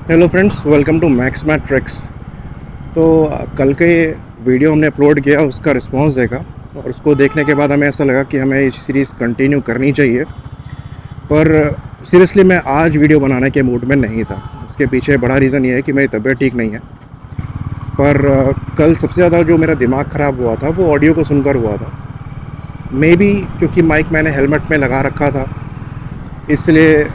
Hello friends, welcome to max math tricks. तो कल के वीडियो हमने अपलोड किया, उसका रिस्पांस देखा और उसको देखने के बाद हमें ऐसा लगा कि हमें ये सीरीज़ कंटिन्यू करनी चाहिए। पर सीरियसली मैं आज वीडियो बनाने के मूड में नहीं था। उसके पीछे बड़ा रीज़न ये है कि मेरी तबीयत ठीक नहीं है। पर कल सबसे ज़्यादा जो मेरा दिमाग ख़राब हुआ था वो ऑडियो को सुनकर हुआ था। मे बी क्योंकि माइक मैंने हेलमेट में लगा रखा था, इसलिए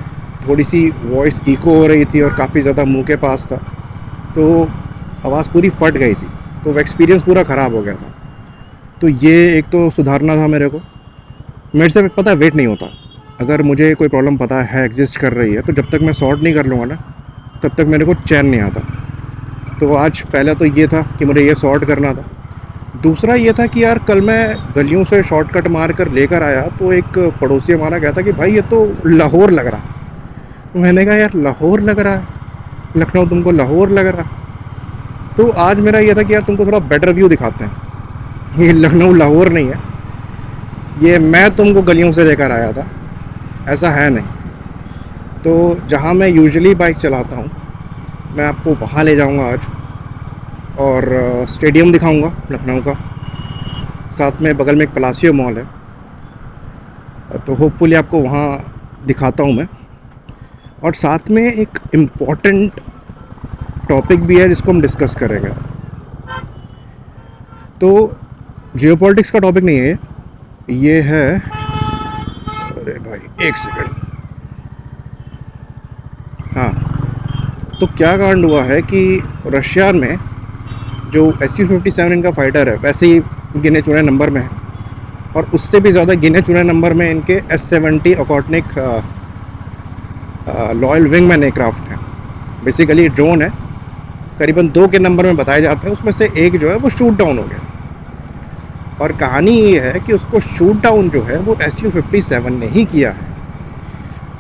थोड़ी सी वॉइस इको हो रही थी और काफ़ी ज़्यादा मुंह के पास था, तो आवाज़ पूरी फट गई थी। तो वो एक्सपीरियंस पूरा ख़राब हो गया था। तो ये एक तो सुधारना था मेरे को। मेरे से पता है वेट नहीं होता। अगर मुझे कोई प्रॉब्लम पता है एग्जिस्ट कर रही है, तो जब तक मैं सॉर्ट नहीं कर लूँगा ना, तब तक मेरे को चैन नहीं आता। तो आज पहला तो ये था कि मुझे ये सॉर्ट करना था। दूसरा ये था कि यार कल मैं गलियों से शॉर्टकट मार कर लेकर आया, तो एक पड़ोसी हमारा कहता कि भाई ये तो लाहौर लग रहा। तो मैंने कहा यार लाहौर लग रहा है, लखनऊ तुमको लाहौर लग रहा। तो आज मेरा ये था कि यार तुमको थोड़ा बेटर व्यू दिखाते हैं। ये लखनऊ लाहौर नहीं है, ये मैं तुमको गलियों से लेकर आया था, ऐसा है नहीं। तो जहाँ मैं यूजुअली बाइक चलाता हूँ, मैं आपको वहाँ ले जाऊँगा आज, और स्टेडियम दिखाऊँगा लखनऊ का। साथ में बगल में एक पलासियो मॉल है, तो होपफुली आपको वहाँ दिखाता हूँ मैं। और साथ में एक इम्पॉर्टेंट टॉपिक भी है जिसको हम डिस्कस करेंगे। तो जियोपॉलिटिक्स का टॉपिक नहीं है ये है। अरे भाई एक सेकंड। हाँ, तो क्या कांड हुआ है कि रशिया में जो SU-57 इनका फाइटर है, वैसे ही गिने चुने नंबर में है, और उससे भी ज़्यादा गिने चुने नंबर में इनके S-70 ओकॉटनिक लॉयल विंगमैन एयरक्राफ्ट हैं। बेसिकली ड्रोन है, करीबन 2 के नंबर में बताए जाते हैं। उसमें से एक जो है वो शूट डाउन हो गया, और कहानी ये है कि उसको शूट डाउन जो है वो SU-57 ने ही किया है।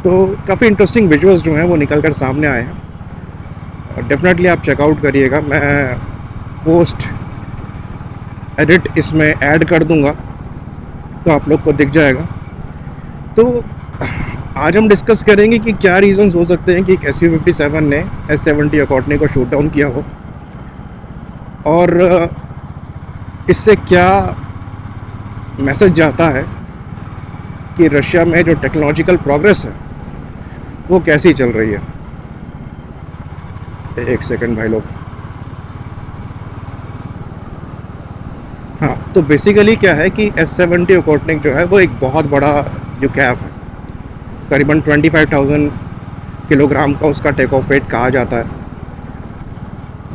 तो काफ़ी इंटरेस्टिंग विजुअल्स जो हैं वो निकल कर सामने आए हैं, और डेफिनेटली आप चेकआउट करिएगा। मैं पोस्ट एडिट इसमें ऐड कर दूंगा, तो आप लोग को दिख जाएगा। तो आज हम डिस्कस करेंगे कि क्या रीज़न्स हो सकते हैं कि SU-57 ने S-70 ओकॉटनिक को शूट डाउन किया हो, और इससे क्या मैसेज जाता है कि रशिया में जो टेक्नोलॉजिकल प्रोग्रेस है वो कैसी चल रही है। एक सेकंड भाई लोग। हाँ, तो बेसिकली क्या है कि S-70 ओकॉटनिक जो है वो एक बहुत बड़ा UCAV है। करीबन 25,000 किलोग्राम का उसका टेक ऑफ वेट कहा जाता है,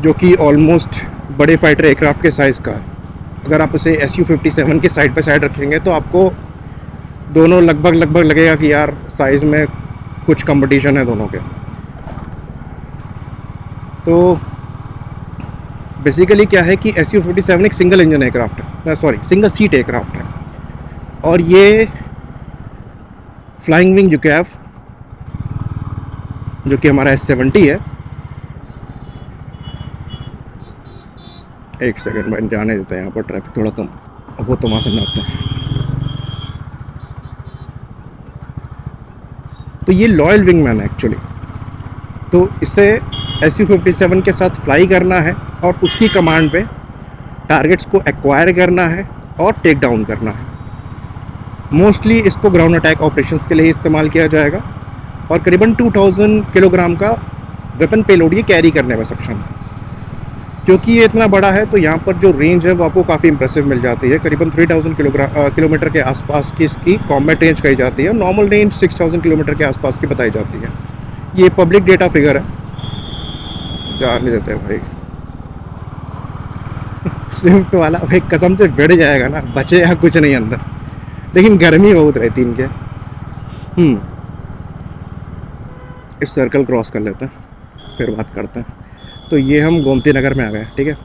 जो कि ऑलमोस्ट बड़े फाइटर एयरक्राफ्ट के साइज़ का है। अगर आप उसे SU-57 के साइड बाई साइड रखेंगे तो आपको दोनों लगभग लगेगा कि यार साइज़ में कुछ कंपटीशन है दोनों के। तो बेसिकली क्या है कि SU-57 एक सिंगल इंजन एयरक्राफ्ट है, सॉरी सिंगल सीट एयरक्राफ्ट है, और ये फ्लाइंग विंग UCAV जो कि हमारा S-70 है। एक सेकंड भाई जाने देते हैं, यहाँ पर ट्रैफिक थोड़ा कम हो तो वहाँ से नापते हैं। तो ये लॉयल विंगमैन है एक्चुअली। तो इसे SU-57 के साथ फ्लाई करना है और उसकी कमांड पे टारगेट्स को एक्वायर करना है और टेक डाउन करना है। मोस्टली इसको ग्राउंड अटैक ऑपरेशंस के लिए इस्तेमाल किया जाएगा, और करीबन 2000 किलोग्राम का वेपन पेलोड ये कैरी करने में सक्षम है। क्योंकि ये इतना बड़ा है तो यहाँ पर जो रेंज है वो आपको काफ़ी इंप्रेसिव मिल जाती है। करीबन 3000 किलोमीटर के आसपास की इसकी कॉम्बैट रेंज कही जाती है। नॉर्मल रेंज 6000 किलोमीटर के आसपास की बताई जाती है। ये पब्लिक डेटा फिगर है, जाने देते हैं भाई। स्विफ्ट वाला भाई कसम से बढ़ जाएगा ना, बचेगा कुछ नहीं अंदर, लेकिन गर्मी बहुत रहती इनके। इस सर्कल क्रॉस कर लेते हैं, फिर बात करते हैं। तो ये हम गोमती नगर में आ गए, ठीक है।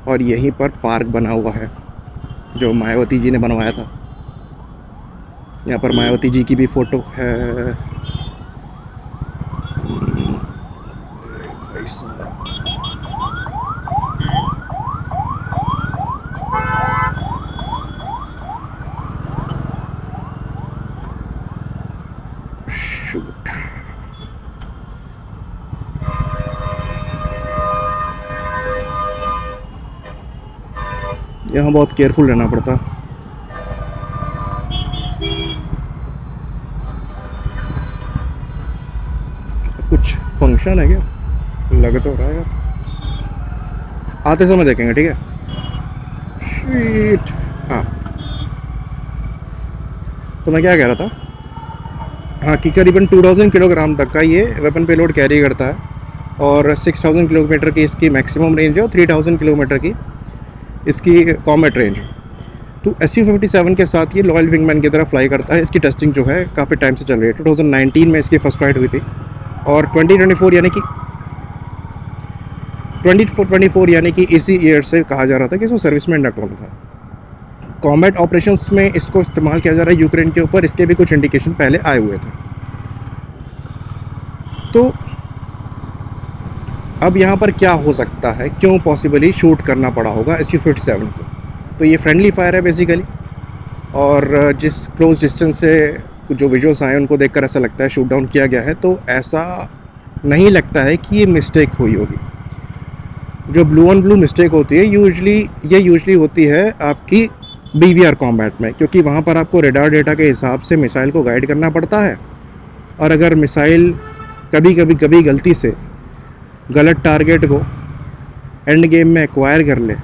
और यहीं पर पार्क बना हुआ है जो मायावती जी ने बनवाया था। यहाँ पर मायावती जी की भी फ़ोटो है। भाई साहब, शूट। यहाँ बहुत केयरफुल रहना पड़ता। कुछ फंक्शन है क्या, लग तो रहा है यार। आते समय देखेंगे, ठीक है। शीट। हाँ, तो मैं क्या कह रहा था, हाँ, कि करीबन 2000 किलोग्राम तक का ये वेपन पेलोड कैरी करता है और 6000 किलोमीटर की इसकी मैक्सिमम रेंज है और 3000 किलोमीटर की इसकी कॉमेट रेंज है। तो Su-57 के साथ ये लॉयल विंगमैन की तरह फ्लाई करता है। इसकी टेस्टिंग जो है काफ़ी टाइम से चल रही है। 2019 में इसकी फर्स्ट फ्लाइट हुई थी और 2024 यानी कि इसी ईयर से कहा जा रहा था कि इसको सर्विस में इंडक्ट होना था। कॉम्बैट ऑपरेशंस में इसको इस्तेमाल किया जा रहा है यूक्रेन के ऊपर। इसके भी कुछ इंडिकेशन पहले आए हुए थे। तो अब यहाँ पर क्या हो सकता है, क्यों पॉसिबली शूट करना पड़ा होगा Su-57 को। तो ये फ्रेंडली फायर है बेसिकली, और जिस क्लोज डिस्टेंस से जो विजुअल्स आए उनको देखकर ऐसा लगता है शूट डाउन किया गया है। तो ऐसा नहीं लगता है कि ये मिस्टेक हुई होगी। जो ब्लू ऑन ब्लू मिस्टेक होती है यूजली होती है आपकी BVR कॉम्बैट में, क्योंकि वहाँ पर आपको रेडार डेटा के हिसाब से मिसाइल को गाइड करना पड़ता है। और अगर मिसाइल कभी गलती से गलत टारगेट को एंड गेम में एक्वायर कर ले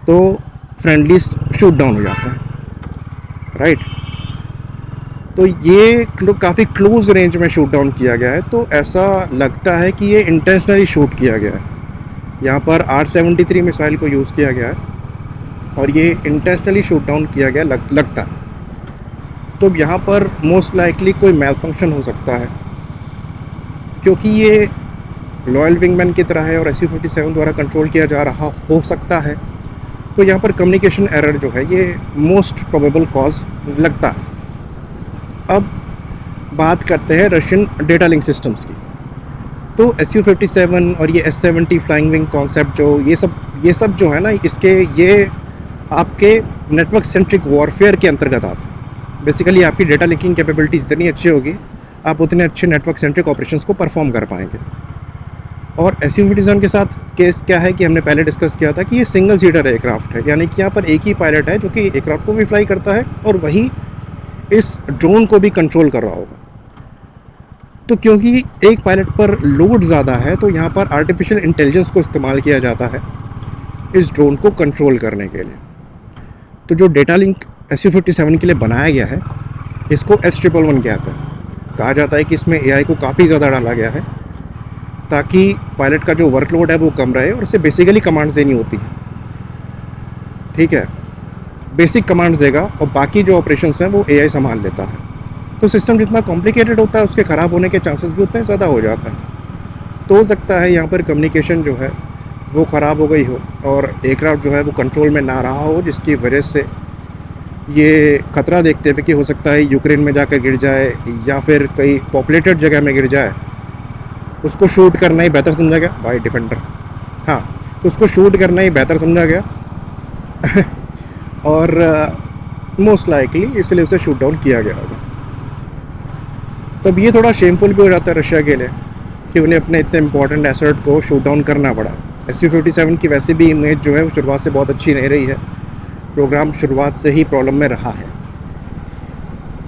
तो फ्रेंडली शूट डाउन हो जाता है, राइट। तो ये काफ़ी क्लोज रेंज में शूट डाउन किया गया है। तो ऐसा लगता है कि ये इंटेंशनली शूट किया गया है। यहाँ पर R-73 मिसाइल को यूज़ किया गया है और ये इंटेंशनली शूट डाउन किया गया लगता है। तो यहाँ पर मोस्ट लाइकली कोई मैल फंक्शन हो सकता है, क्योंकि ये लॉयल विंगमैन की तरह है और Su-57 द्वारा कंट्रोल किया जा रहा हो सकता है। तो यहाँ पर कम्युनिकेशन एरर जो है ये मोस्ट प्रोबेबल कॉज लगता है। अब बात करते हैं रशियन डेटा लिंक सिस्टम्स की। तो Su-57 और ये S-70 फ्लाइंग विंग कॉन्सेप्ट जो ये सब जो है ना, ये आपके नेटवर्क सेंट्रिक वॉरफेयर के अंतर्गत आते हैं। बेसिकली आपकी डेटा लिंकिंग कैपेबिलिटी जितनी अच्छी होगी, आप उतने अच्छे नेटवर्क सेंट्रिक ऑपरेशंस को परफॉर्म कर पाएंगे। और Su-57 के साथ केस क्या है कि हमने पहले डिस्कस किया था कि ये सिंगल सीटर एयरक्राफ्ट है, यानी कि यहाँ पर एक ही पायलट है जो कि एयरक्राफ्ट को भी फ्लाई करता है और वही इस ड्रोन को भी कंट्रोल कर रहा होगा। तो क्योंकि एक पायलट पर लोड ज़्यादा है, तो यहाँ पर आर्टिफिशियल इंटेलिजेंस को इस्तेमाल किया जाता है इस ड्रोन को कंट्रोल करने के लिए। तो जो डेटा लिंक Su-57 के लिए बनाया गया है, इसको S111 कहते हैं। कहा जाता है कि इसमें AI को काफ़ी ज़्यादा डाला गया है ताकि पायलट का जो वर्कलोड है वो कम रहे और उसे बेसिकली कमांड्स देनी होती है, ठीक है। बेसिक कमांड्स देगा और बाकी जो ऑपरेशंस हैं वो AI संभाल लेता है। तो सिस्टम जितना कॉम्प्लिकेटेड होता है उसके ख़राब होने के चांसेस भी उतने ज़्यादा हो जाता है। तो हो सकता है यहाँ पर कम्युनिकेशन जो है वो ख़राब हो गई हो और एयरक्राफ्ट जो है वो कंट्रोल में ना रहा हो, जिसकी वजह से ये ख़तरा देखते हुए कि हो सकता है यूक्रेन में जाकर गिर जाए या फिर कई पॉपुलेटेड जगह में गिर जाए, उसको शूट करना ही बेहतर समझा गया बाय डिफेंडर। हाँ, तो उसको शूट करना ही बेहतर समझा गया और मोस्ट लाइकली इसलिए उसे शूट डाउन किया गया होगा। तब ये थोड़ा शेमफुल भी हो जाता है रशिया के लिए कि उन्हें अपने इतने इंपॉर्टेंट एसेट को शूट डाउन करना पड़ा। Su-57 की वैसे भी इमेज जो है वो शुरुआत से बहुत अच्छी नहीं रही है। प्रोग्राम शुरुआत से ही प्रॉब्लम में रहा है।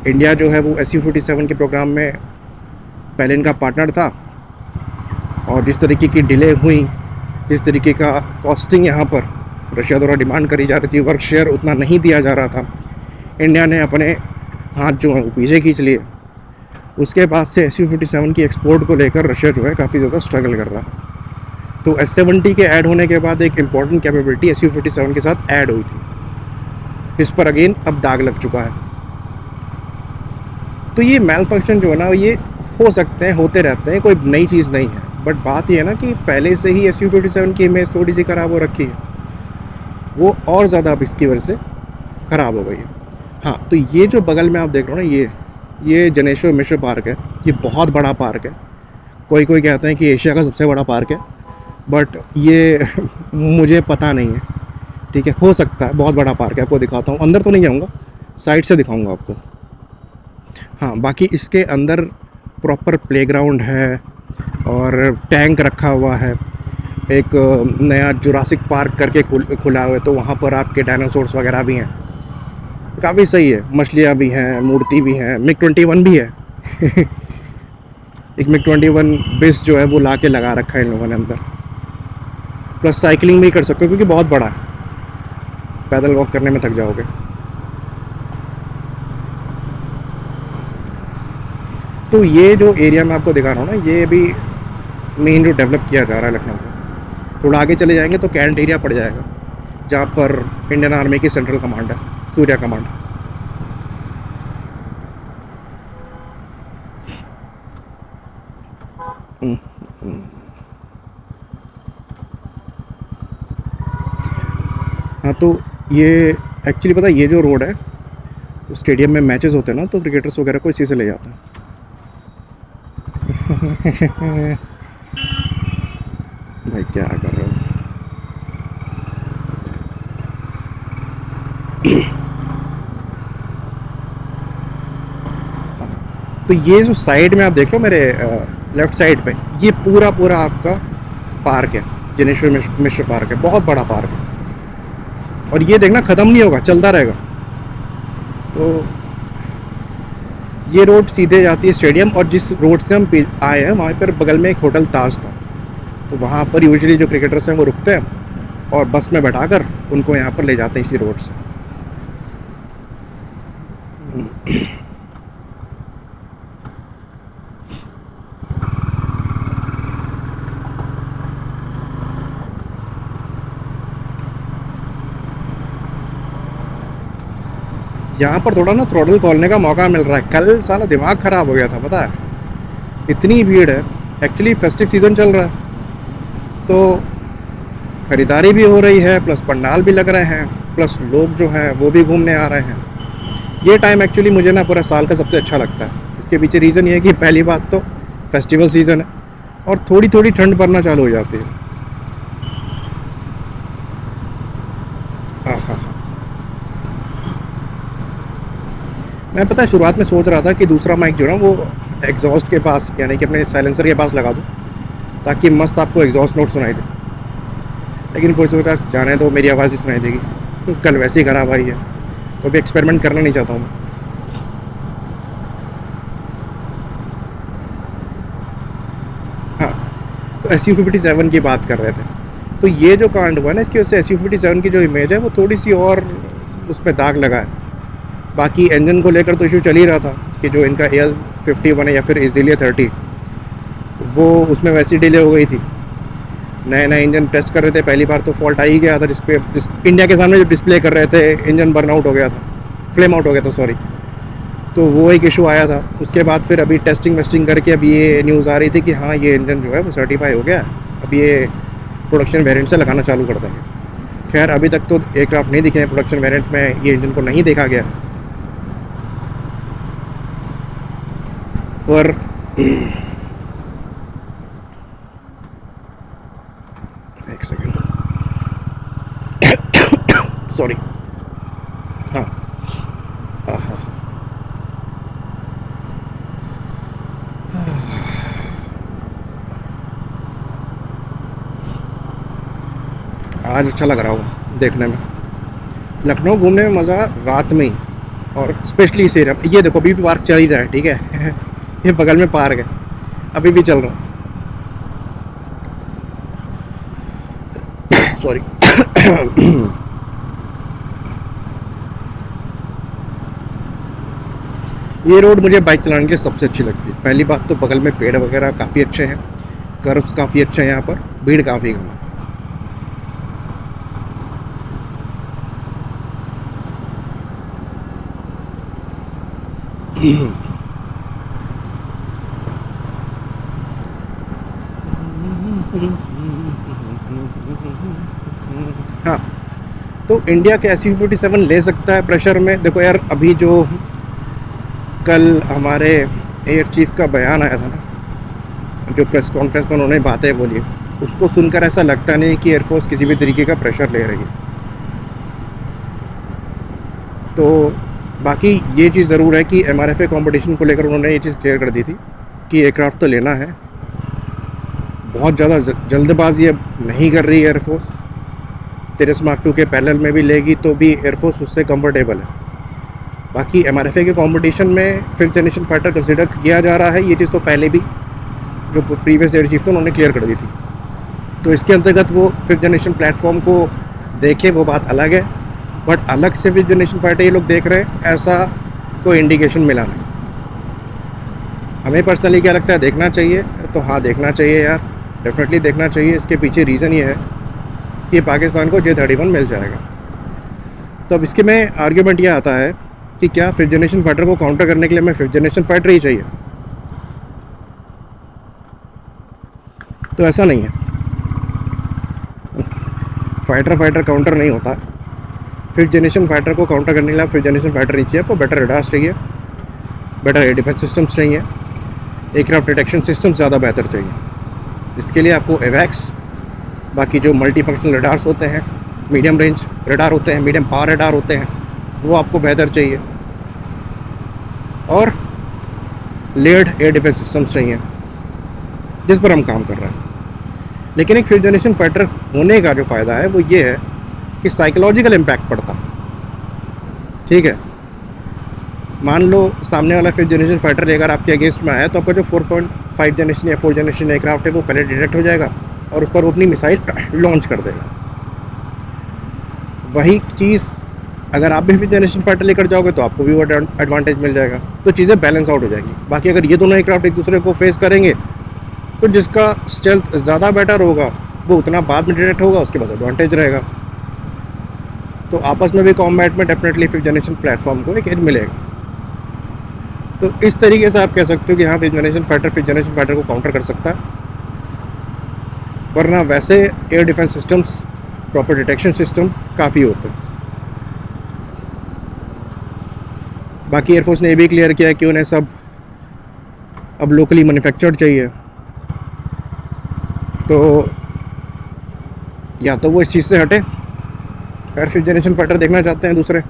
इंडिया जो है वो Su-57 के प्रोग्राम में पहले इनका पार्टनर था और जिस तरीके की डिले हुई, जिस तरीके का कॉस्टिंग यहाँ पर रशिया द्वारा डिमांड करी जा रही थी, वर्क शेयर उतना नहीं दिया जा रहा था, इंडिया ने अपने हाथ जो है वो पीछे खींच लिए। उसके बाद से Su-57 की एक्सपोर्ट को लेकर रशिया जो है काफ़ी ज़्यादा स्ट्रगल कर रहा है। तो S-70 के ऐड होने के बाद एक इम्पॉर्टेंट कैपेबिलिटी Su-57 के साथ ऐड हुई थी, इस पर अगेन अब दाग लग चुका है। तो ये मैल फंक्शन जो है ना, ये हो सकते हैं, होते रहते हैं, कोई नई चीज़ नहीं है। बट बात ये है ना कि पहले से ही Su-57 की इमेज थोड़ी सी ख़राब हो रखी है, वो और ज़्यादा अब इसकी वजह से ख़राब हो गई है। हाँ, तो ये जो बगल में आप देख रहे हो ना, ये जनेश्वर मिश्र पार्क है। ये बहुत बड़ा पार्क है। कोई कहते हैं कि एशिया का सबसे बड़ा पार्क है, बट ये मुझे पता नहीं है, ठीक है। हो सकता है, बहुत बड़ा पार्क है। आपको दिखाता हूँ, अंदर तो नहीं जाऊँगा, साइड से दिखाऊँगा आपको। हाँ, बाकी इसके अंदर प्रॉपर प्लेग्राउंड है और टैंक रखा हुआ है एक नया जुरासिक पार्क करके खुला हुआ है, तो वहाँ पर आपके डायनासोर्स वगैरह भी हैं। काफ़ी सही है, मछलियाँ भी हैं, मूर्ति भी हैं, MiG-21 भी है। एक MiG-21 बेस जो है वो ला के लगा रखा है इन लोगों ने अंदर। प्लस साइकिलिंग भी कर सकते हो क्योंकि बहुत बड़ा है, पैदल वॉक करने में थक जाओगे। तो ये जो एरिया मैं आपको दिखा रहा हूँ ना, ये अभी मेन जो डेवलप किया जा रहा है लखनऊ का। थोड़ा आगे चले जाएंगे तो कैंट एरिया पड़ जाएगा, जहाँ पर इंडियन आर्मी की सेंट्रल कमांड है, सूर्या कमांड। हाँ, तो ये एक्चुअली पता है, ये जो रोड है, तो स्टेडियम में मैचेस होते हैं ना, तो क्रिकेटर्स वगैरह को इसी से ले जाते हैं। भाई क्या कर रहे हो? तो ये जो साइड में आप देख रहे हो मेरे लेफ्ट साइड पे, ये पूरा पूरा आपका पार्क है, जिनेश्वर मिश्र पार्क है, बहुत बड़ा पार्क है। और ये देखना ख़त्म नहीं होगा, चलता रहेगा। तो ये रोड सीधे जाती है स्टेडियम, और जिस रोड से हम आए हैं वहाँ पर बगल में एक होटल ताज था, तो वहाँ पर यूजुअली जो क्रिकेटर्स हैं वो रुकते हैं और बस में बैठाकर उनको यहाँ पर ले जाते हैं इसी रोड से। यहाँ पर थोड़ा ना थ्रोटल खोलने का मौका मिल रहा है। कल साला दिमाग ख़राब हो गया था, पता है, इतनी भीड़ है। एक्चुअली फेस्टिव सीज़न चल रहा है, तो ख़रीदारी भी हो रही है, प्लस पंडाल भी लग रहे हैं, प्लस लोग जो हैं वो भी घूमने आ रहे हैं। ये टाइम एक्चुअली मुझे ना पूरा साल का सबसे अच्छा लगता है। इसके पीछे रीज़न ये है कि पहली बात तो फेस्टिवल सीज़न है, और थोड़ी थोड़ी ठंड पड़ना चालू हो जाती है। हाँ, मैं पता है शुरुआत में सोच रहा था कि दूसरा माइक जो है ना वो एग्जॉस्ट के पास, यानी कि अपने साइलेंसर के पास लगा दूँ, ताकि मस्त आपको एग्जॉस्ट नोट सुनाई दे। लेकिन कोई सोच रहा जाने तो मेरी आवाज़ ही सुनाई देगी, तो कल वैसे ही ख़राब आई है, तो अभी एक्सपेरिमेंट करना नहीं चाहता हूँ मैं। हाँ, तो SU-57 की बात कर रहे थे, तो ये जो कांड हुआ ना, इसकी वजह से SU-57 की जो इमेज है वो थोड़ी सी और उसमें दाग लगा है। बाकी इंजन को लेकर तो इशू चल ही रहा था कि जो इनका AL-51 है या फिर इजीलिया 30, वो उसमें वैसी डिले हो गई थी। नए नए इंजन टेस्ट कर रहे थे, पहली बार तो फॉल्ट आ ही गया था जिस इंडिया के सामने जो डिस्प्ले कर रहे थे, इंजन बर्न आउट हो गया था, फ्लेम आउट हो गया था, सॉरी। तो वो एक इशू आया था। उसके बाद फिर अभी टेस्टिंग वेस्टिंग करके अभी ये न्यूज़ आ रही थी कि हाँ, ये इंजन जो है वो सर्टिफाई हो गया है, अब ये प्रोडक्शन वेरिएंट से लगाना चालू कर देंगे। खैर अभी तक तो एयरक्राफ्ट नहीं दिखे हैं प्रोडक्शन वेरिएंट में, ये इंजन को नहीं देखा गया, पर एक सेकेंड, सॉरी। हाँ, हाँ, हाँ, आज अच्छा लग रहा होगा देखने में। लखनऊ घूमने में मज़ा रात में ही, और स्पेशली इस एरिया में। ये देखो अभी भी पार्क चल ही रहा है, ठीक है। ये बगल में पार्क है, अभी भी चल रहा है। सॉरी। ये रोड मुझे बाइक चलाने के लिए सबसे अच्छी लगती है। पहली बात तो बगल में पेड़ वगैरह काफ़ी अच्छे हैं, कर्व्स काफ़ी अच्छे हैं, यहाँ पर भीड़ काफ़ी कम है। हाँ, तो इंडिया के SU-57 ले सकता है प्रेशर में। देखो यार, अभी जो कल हमारे एयर चीफ का बयान आया था ना, जो प्रेस कॉन्फ्रेंस में उन्होंने बातें बोली, उसको सुनकर ऐसा लगता नहीं कि एयरफोर्स किसी भी तरीके का प्रेशर ले रही है। तो बाकी ये चीज़ ज़रूर है कि MRFA कंपटीशन को लेकर उन्होंने ये चीज़ क्लियर कर दी थी कि एयरक्राफ्ट तो लेना है, बहुत ज़्यादा जल्दबाजी अब नहीं कर रही है एयरफोर्स। तेरस मार्क 2 के पैरेलल में भी लेगी तो भी एयरफोर्स उससे कंफर्टेबल है। बाकी MRFA के कंपटीशन में 5th जनरेशन फाइटर कंसिडर किया जा रहा है, ये चीज़ तो पहले भी जो प्रीवियस एयर चीफ थे उन्होंने क्लियर कर दी थी। तो इसके अंतर्गत वो 5th जनरेशन प्लेटफॉर्म को देखे वो बात अलग है, बट अलग से 5th जनरेशन फाइटर ये लोग देख रहे हैं ऐसा कोई इंडिकेशन मिला नहीं। हमें पर्सनली क्या लगता है, देखना चाहिए तो हाँ देखना चाहिए यार, डेफिनेटली देखना चाहिए। इसके पीछे रीज़न ये है कि पाकिस्तान को J-31 मिल जाएगा। तो अब इसके में आर्ग्यूमेंट ये आता है कि क्या 5th जनरेशन फाइटर को काउंटर करने के लिए हमें 5th जनरेशन फाइटर ही चाहिए? तो ऐसा नहीं है, फाइटर काउंटर नहीं होता। 5th जनरेशन फाइटर को काउंटर करने के लिए 5th जनरेशन फाइटर नहीं चाहिए, आपको बेटर रडार्स चाहिए, बेटर एयर डिफेंस सिस्टम्स चाहिए, एयरक्राफ्ट डिटेक्शन सिस्टम ज़्यादा बेहतर चाहिए। इसके लिए आपको एवैक्स, बाकी जो मल्टी फंक्शनल रडार्स होते हैं, मीडियम रेंज रडार होते हैं, मीडियम पावर रडार होते हैं, वो आपको बेहतर चाहिए, और लेयर्ड एयर डिफेंस सिस्टम्स चाहिए, जिस पर हम काम कर रहे हैं। लेकिन एक 5th जनरेशन फाइटर होने का जो फ़ायदा है वो ये है कि साइकोलॉजिकल इम्पैक्ट पड़ता। ठीक है, मान लो सामने वाला 5th जनरेशन फाइटर लेकर आपके अगेंस्ट में आया, तो आपका जो 4.5 जनरेशन या 4th जनरेशन एयरक्राफ्ट है वो पहले डिटेक्ट हो जाएगा और उस पर वो अपनी मिसाइल लॉन्च कर देगा। वही चीज़ अगर आप भी 5th जनरेशन फाइटर लेकर जाओगे तो आपको भी वो एडवांटेज मिल जाएगा, तो चीज़ें बैलेंस आउट हो जाएंगी। बाकी अगर ये दोनों एयरक्राफ्ट एक दूसरे को फेस करेंगे तो जिसका स्टेल्थ ज़्यादा बेटर होगा वो उतना बाद में डिटेक्ट होगा, उसके पास एडवांटेज रहेगा। तो आपस में भी कॉम्बैट में डेफिनेटली 5th जनरेशन प्लेटफॉर्म को एक एज मिलेगा। तो इस तरीके से आप कह सकते हो कि हाँ 5th जनरेशन फाइटर को काउंटर कर सकता है, वरना वैसे air defence systems, proper detection system काफ़ी होते हैं। बाकी एयरफोर्स ने ये भी क्लियर किया है कि उन्हें सब अब लोकली मैन्युफैक्चर्ड चाहिए। तो या तो वो इस चीज़ से हटे, अगर 5th जनरेशन फाइटर देखना चाहते हैं दूसरे,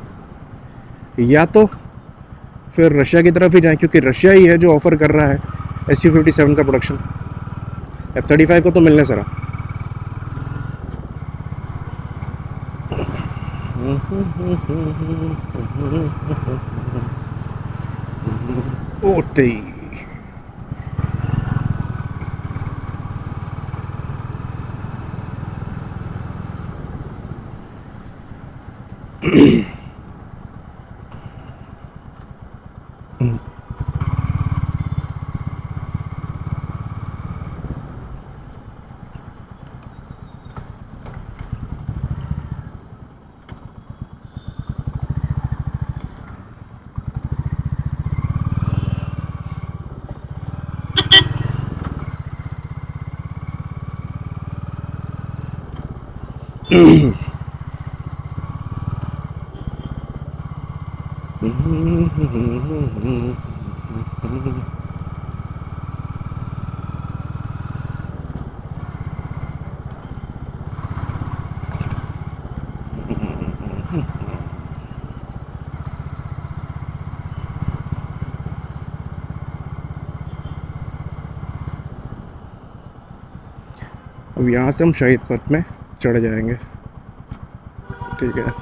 या तो फिर रशिया की तरफ ही जाएं, क्योंकि रशिया ही है जो ऑफ़र कर रहा है Su-57 का प्रोडक्शन। F-35 को तो मिलने सरा। ओते अब यहाँ से हम शहीद पथ में चढ़ जाएंगे। ठीक है,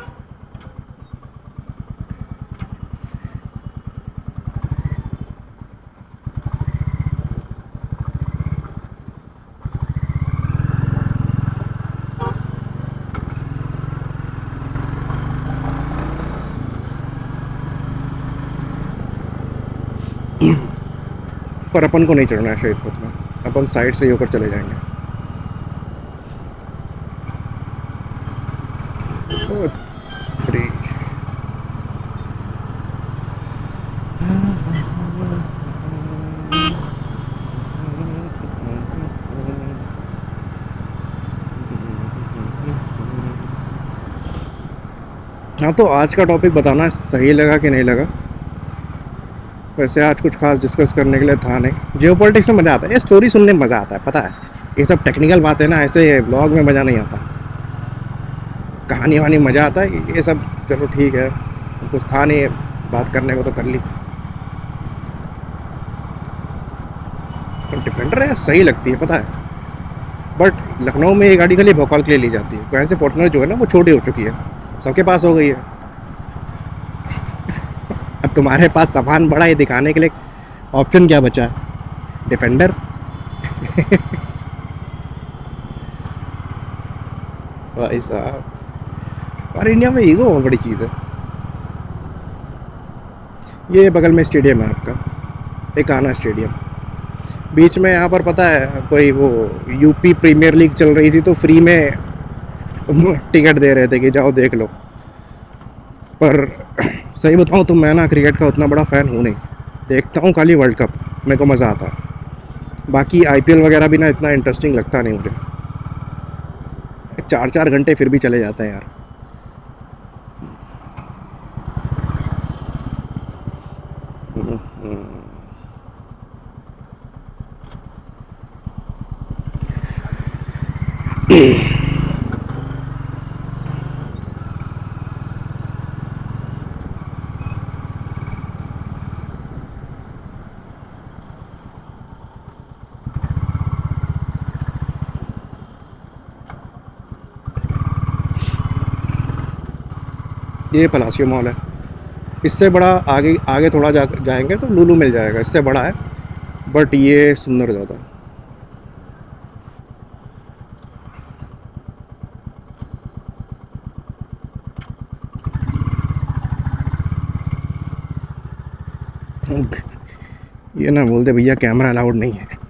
पर अपन को नहीं चढ़ना है शहीद पथ में, अपन साइड से ही होकर चले जाएंगे। ओ, 3 हाँ, तो आज का टॉपिक बताना सही लगा कि नहीं लगा। वैसे आज कुछ खास डिस्कस करने के लिए था नहीं। जियोपॉलिटिक्स में मज़ा आता है, ये स्टोरी सुनने में मज़ा आता है, पता है। ये सब टेक्निकल बातें ना, ऐसे ब्लॉग में मज़ा नहीं आता। कहानी वहानी मज़ा आता है, ये सब चलो ठीक है, कुछ था नहीं बात करने को तो कर ली। डिफेंडर है सही लगती है, पता है। बट लखनऊ में ये गाड़ी खाली भोपाल के लिए ली जाती है, वहाँ से फॉर्चुनर जो है ना वो छोटी हो चुकी है, सबके पास हो गई है। अब तुम्हारे पास सामान बड़ा है दिखाने के लिए ऑप्शन क्या बचा है? डिफेंडर। भाई साहब, और इंडिया में ईगो बहुत बड़ी चीज़ है। ये बगल में स्टेडियम है आपका, एकाना स्टेडियम। बीच में यहाँ पर पता है कोई वो यूपी प्रीमियर लीग चल रही थी तो फ्री में टिकट दे रहे थे कि जाओ देख लो। पर सही बताऊँ तो मैं ना क्रिकेट का उतना बड़ा फ़ैन हूँ नहीं, देखता हूँ खाली वर्ल्ड कप, मेरे को मज़ा आता है। बाकी आईपीएल वगैरह भी ना इतना इंटरेस्टिंग लगता नहीं मुझे, 4-4 घंटे फिर भी चले जाते हैं यार। ये पलासियो मॉल है, इससे बड़ा आगे आगे थोड़ा जाएंगे तो लुलु मिल जाएगा, इससे बड़ा है बट ये सुंदर ज़्यादा। ये ना बोलते भैया कैमरा अलाउड नहीं है।